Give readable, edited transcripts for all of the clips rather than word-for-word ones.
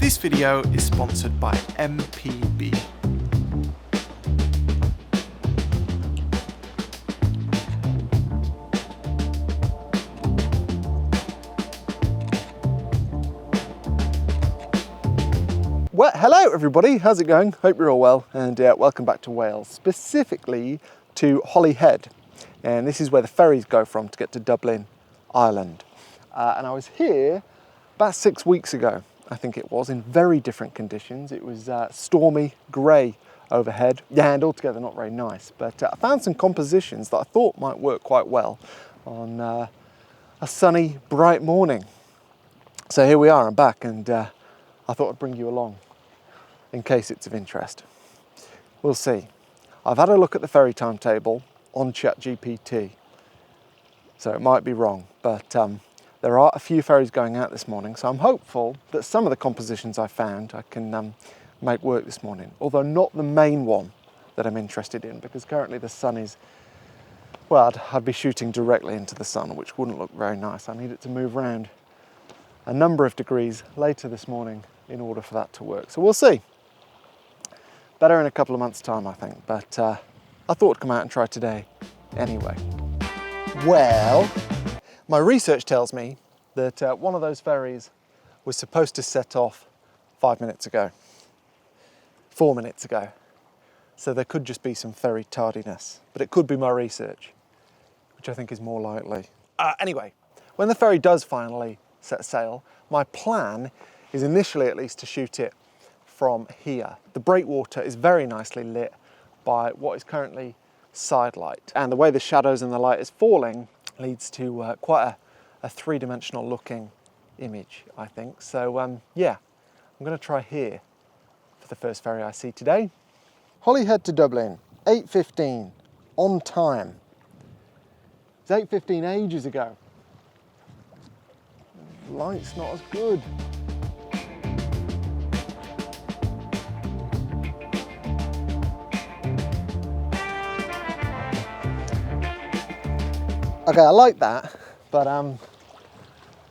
This video is sponsored by MPB. Well, hello everybody, how's it going? Hope you're all well, and welcome back to Wales, specifically to Holyhead. And this is where the ferries go from to get to Dublin, Ireland. And I was here about 6 weeks ago, I think it was, in very different conditions. It was stormy, grey overhead, yeah, and altogether not very nice. But I found some compositions that I thought might work quite well on a sunny, bright morning. So here we are, I'm back, and I thought I'd bring you along in case it's of interest. We'll see. I've had a look at the ferry timetable on ChatGPT, so it might be wrong, but there are a few ferries going out this morning, so I'm hopeful that some of the compositions I found I can make work this morning, although not the main one that I'm interested in, because currently the sun is, well, I'd be shooting directly into the sun, which wouldn't look very nice. I need it to move around a number of degrees later this morning in order for that to work. So we'll see. Better in a couple of months' time, I think, but I thought I'd come out and try today anyway. Well, my research tells me that one of those ferries was supposed to set off 5 minutes ago, 4 minutes ago. So there could just be some ferry tardiness, but it could be my research, which I think is more likely. Anyway, when the ferry does finally set sail, my plan is initially at least to shoot it from here. The breakwater is very nicely lit by what is currently side light, and the way the shadows and the light is falling leads to quite a three-dimensional looking image, I think. So yeah, I'm going to try here for the first ferry I see today. Holyhead to Dublin, 8:15, on time. It's 8:15 ages ago. Light's not as good. Okay, I like that, but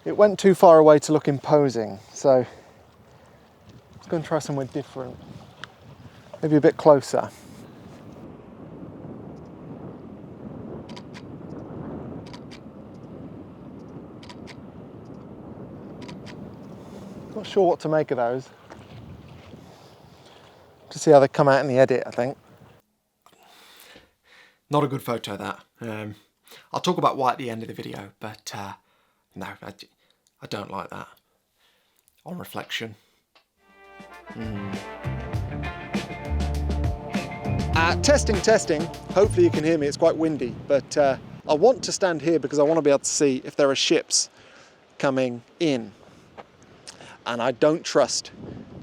it went too far away to look imposing, so let's go and try somewhere different, maybe a bit closer. Not sure what to make of those. To see how they come out in the edit, I think. Not a good photo, that. I'll talk about why at the end of the video, but no, I don't like that. On reflection. Testing. Hopefully you can hear me, it's quite windy, but I want to stand here because I want to be able to see if there are ships coming in. And I don't trust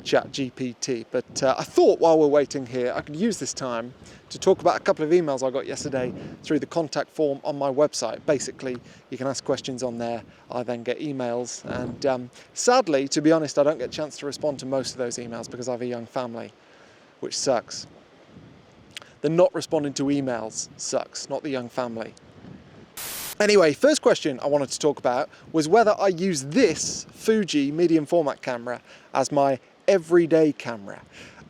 ChatGPT, but I thought while we're waiting here, I could use this time to talk about a couple of emails I got yesterday through the contact form on my website. Basically, you can ask questions on there, I then get emails, and sadly, to be honest, I don't get a chance to respond to most of those emails because I have a young family, which sucks. The not responding to emails sucks, not the young family. Anyway, first question I wanted to talk about was whether I use this Fuji medium format camera as my everyday camera.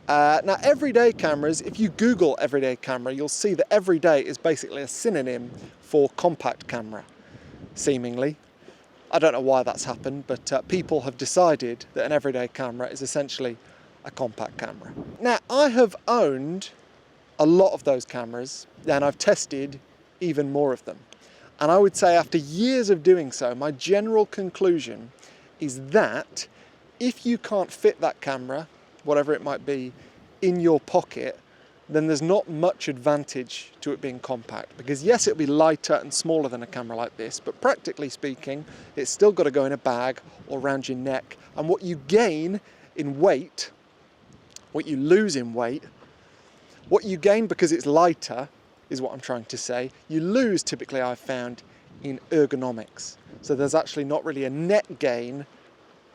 Now, everyday cameras, if you Google everyday camera, you'll see that everyday is basically a synonym for compact camera, seemingly. I don't know why that's happened, but people have decided that an everyday camera is essentially a compact camera. Now, I have owned a lot of those cameras, and I've tested even more of them. And I would say after years of doing so, my general conclusion is that if you can't fit that camera, whatever it might be, in your pocket, then there's not much advantage to it being compact. Because yes, it'll be lighter and smaller than a camera like this, but practically speaking, it's still got to go in a bag or around your neck. And what you gain in weight, what you lose in weight, what you gain because it's lighter is what I'm trying to say. You lose, typically I've found, in ergonomics. So there's actually not really a net gain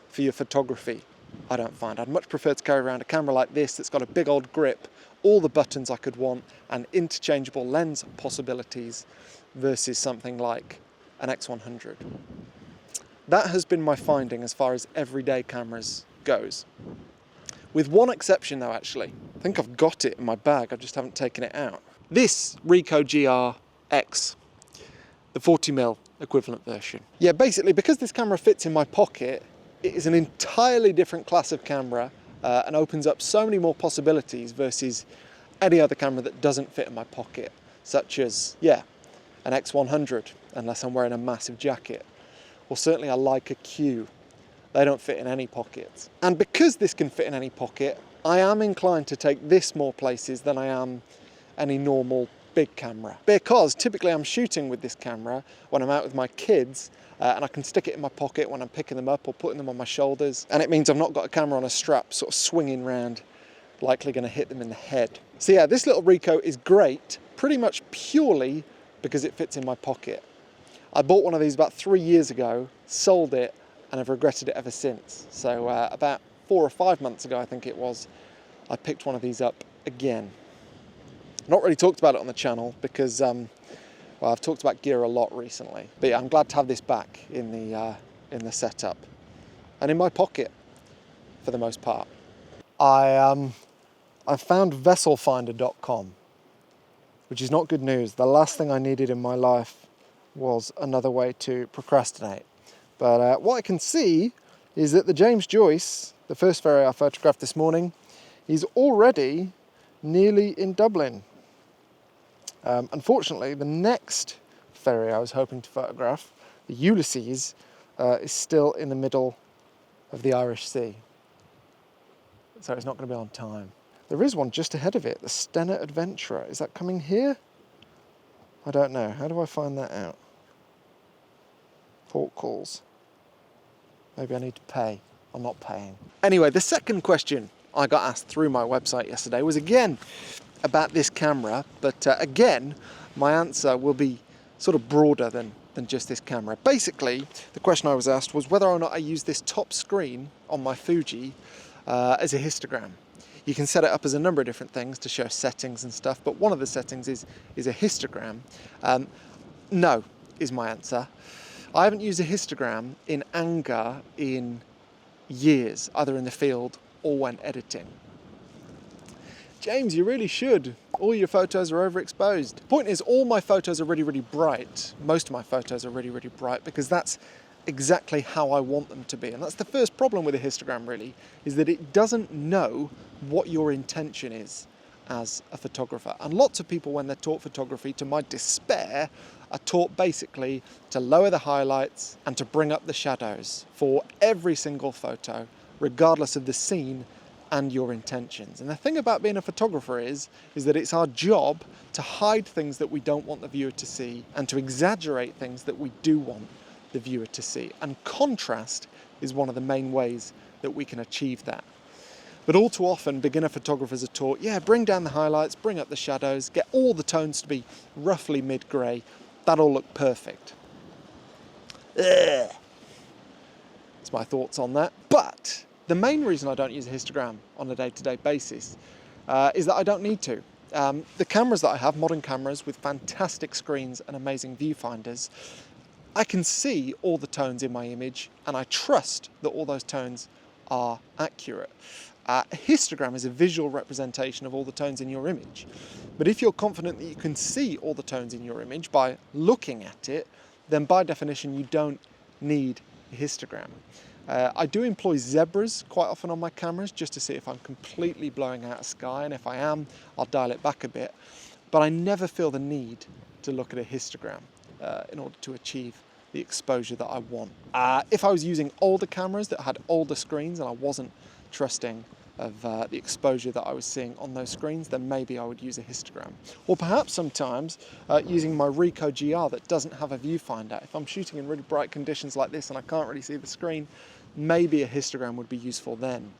for your photography, I don't find. I'd much prefer to carry around a camera like this that's got a big old grip, all the buttons I could want, and interchangeable lens possibilities versus something like an X100. That has been my finding as far as everyday cameras goes. With one exception though, actually. I think I've got it in my bag, I just haven't taken it out. This Ricoh GR-X, the 40mm equivalent version. Yeah, basically because this camera fits in my pocket, it is an entirely different class of camera and opens up so many more possibilities versus any other camera that doesn't fit in my pocket, such as, yeah, an X100, unless I'm wearing a massive jacket, or certainly a Leica Q. They don't fit in any pockets. And because this can fit in any pocket, I am inclined to take this more places than I am any normal big camera. Because typically I'm shooting with this camera when I'm out with my kids, and I can stick it in my pocket when I'm picking them up or putting them on my shoulders. And it means I've not got a camera on a strap sort of swinging around, likely gonna hit them in the head. So yeah, this little Ricoh is great, pretty much purely because it fits in my pocket. I bought one of these about 3 years ago, sold it, and I've regretted it ever since. So about 4 or 5 months ago, I think it was, I picked one of these up again. Not really talked about it on the channel because, well, I've talked about gear a lot recently. But yeah, I'm glad to have this back in the setup and in my pocket for the most part. I found vesselfinder.com, which is not good news. The last thing I needed in my life was another way to procrastinate. But what I can see is that the James Joyce, the first ferry I photographed this morning, is already nearly in Dublin. Unfortunately, the next ferry I was hoping to photograph, the Ulysses, is still in the middle of the Irish Sea. So it's not going to be on time. There is one just ahead of it, the Stena Adventurer. Is that coming here? I don't know. How do I find that out? Port calls. Maybe I need to pay. I'm not paying. Anyway, the second question I got asked through my website yesterday was again about this camera, but again, my answer will be sort of broader than just this camera. Basically, the question I was asked was whether or not I use this top screen on my Fuji as a histogram. You can set it up as a number of different things to show settings and stuff, but one of the settings is a histogram. No, is my answer. I haven't used a histogram in anger in years, either in the field or when editing. James, you really should. All your photos are overexposed. The point is, all my photos are really, really bright. Most of my photos are really, really bright because that's exactly how I want them to be. And that's the first problem with a histogram, really, is that it doesn't know what your intention is as a photographer. And lots of people, when they're taught photography, to my despair, are taught basically to lower the highlights and to bring up the shadows for every single photo, regardless of the scene and your intentions. And the thing about being a photographer is that it's our job to hide things that we don't want the viewer to see and to exaggerate things that we do want the viewer to see. And contrast is one of the main ways that we can achieve that. But all too often, beginner photographers are taught, yeah, bring down the highlights, bring up the shadows, get all the tones to be roughly mid-grey. That'll look perfect. Ugh. That's my thoughts on that. But the main reason I don't use a histogram on a day-to-day basis is that I don't need to. The cameras that I have, modern cameras with fantastic screens and amazing viewfinders, I can see all the tones in my image and I trust that all those tones are accurate. A histogram is a visual representation of all the tones in your image. But if you're confident that you can see all the tones in your image by looking at it, then by definition you don't need a histogram. I do employ zebras quite often on my cameras just to see if I'm completely blowing out a sky, and if I am, I'll dial it back a bit. But I never feel the need to look at a histogram in order to achieve the exposure that I want. If I was using older cameras that had older screens and I wasn't trusting of the exposure that I was seeing on those screens, then maybe I would use a histogram. Or perhaps sometimes using my Ricoh GR that doesn't have a viewfinder. If I'm shooting in really bright conditions like this and I can't really see the screen, maybe a histogram would be useful then.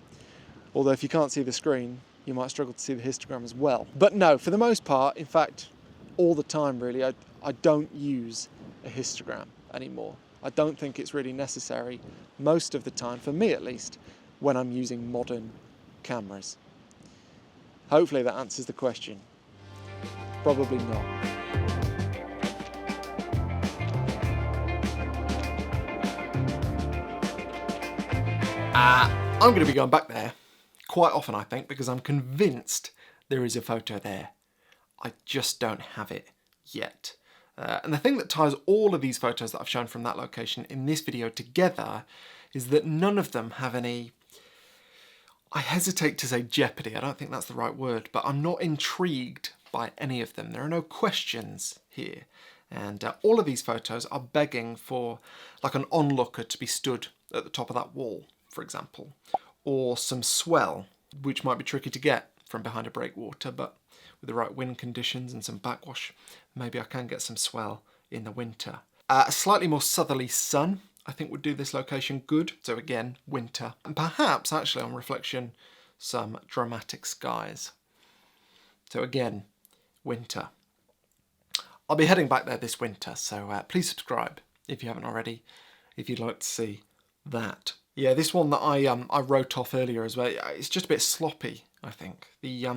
Although if you can't see the screen, you might struggle to see the histogram as well. But no, for the most part, in fact, all the time really, I don't use a histogram anymore. I don't think it's really necessary most of the time, for me at least, when I'm using modern cameras. Hopefully that answers the question. Probably not. I'm going to be going back there quite often, I think, because I'm convinced there is a photo there. I just don't have it yet. And the thing that ties all of these photos that I've shown from that location in this video together is that none of them have any, I hesitate to say jeopardy, I don't think that's the right word, but I'm not intrigued by any of them. There are no questions here. And all of these photos are begging for like an onlooker to be stood at the top of that wall, for example, or some swell, which might be tricky to get from behind a breakwater, but with the right wind conditions and some backwash, maybe I can get some swell in the winter. A slightly more southerly sun, I think, would do this location good. So again, winter. And perhaps, actually, on reflection, some dramatic skies. So again, winter. I'll be heading back there this winter, so please subscribe if you haven't already, if you'd like to see that. Yeah, this one that I wrote off earlier as well, it's just a bit sloppy, I think. The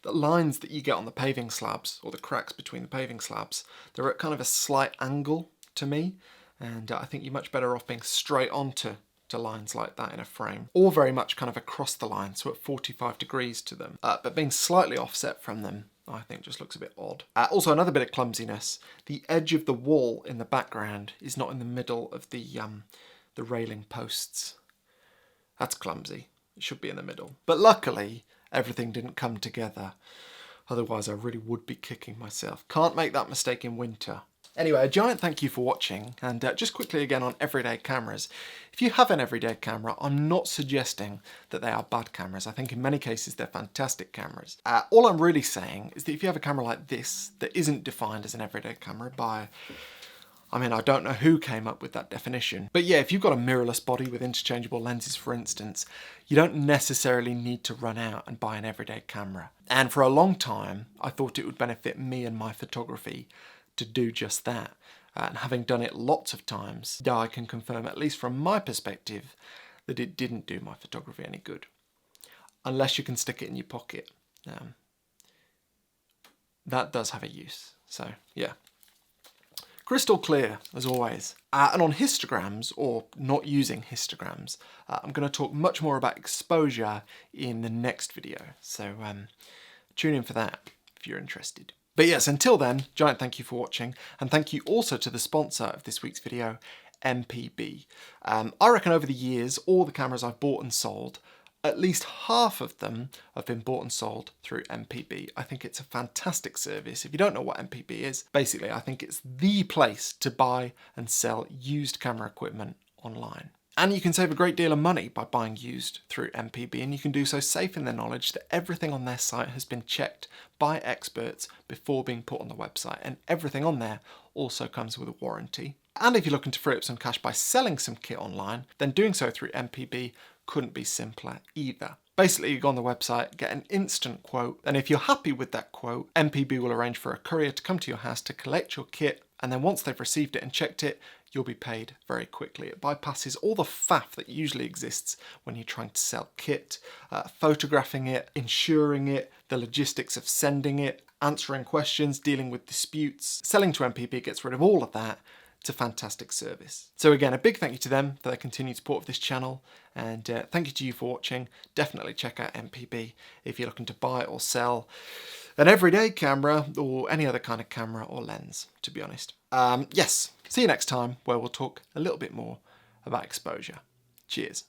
lines that you get on the paving slabs, or the cracks between the paving slabs, they're at kind of a slight angle to me, and I think you're much better off being straight onto lines like that in a frame, or very much kind of across the line, so at 45 degrees to them. But being slightly offset from them, I think just looks a bit odd. Also, another bit of clumsiness, the edge of the wall in the background is not in the middle of the railing posts. That's clumsy. It should be in the middle. But luckily, everything didn't come together. Otherwise, I really would be kicking myself. Can't make that mistake in winter. Anyway, a giant thank you for watching, and just quickly again on everyday cameras. If you have an everyday camera, I'm not suggesting that they are bad cameras. I think in many cases they're fantastic cameras. All I'm really saying is that if you have a camera like this that isn't defined as an everyday camera by, I mean, I don't know who came up with that definition. But yeah, if you've got a mirrorless body with interchangeable lenses, for instance, you don't necessarily need to run out and buy an everyday camera. And for a long time, I thought it would benefit me and my photography to do just that. And having done it lots of times, I can confirm, at least from my perspective, that it didn't do my photography any good. Unless you can stick it in your pocket. That does have a use. So, yeah. Crystal clear, as always. And on histograms, or not using histograms, I'm going to talk much more about exposure in the next video. So tune in for that if you're interested. But yes, until then, giant thank you for watching, and thank you also to the sponsor of this week's video, MPB. I reckon over the years, all the cameras I've bought and sold, at least half of them have been bought and sold through MPB. I think it's a fantastic service. If you don't know what MPB is, basically I think it's the place to buy and sell used camera equipment online. And you can save a great deal of money by buying used through MPB, and you can do so safe in the knowledge that everything on their site has been checked by experts before being put on the website, and everything on there also comes with a warranty. And if you're looking to free up some cash by selling some kit online, then doing so through MPB couldn't be simpler either. Basically, you go on the website, get an instant quote, and if you're happy with that quote, MPB will arrange for a courier to come to your house to collect your kit, and then once they've received it and checked it, you'll be paid very quickly. It bypasses all the faff that usually exists when you're trying to sell kit, photographing it, insuring it, the logistics of sending it, answering questions, dealing with disputes. Selling to MPB gets rid of all of that. It's a fantastic service. So again, a big thank you to them for their continued support of this channel, and thank you to you for watching. Definitely check out MPB if you're looking to buy or sell an everyday camera or any other kind of camera or lens, to be honest. Yes, see you next time, where we'll talk a little bit more about exposure. Cheers.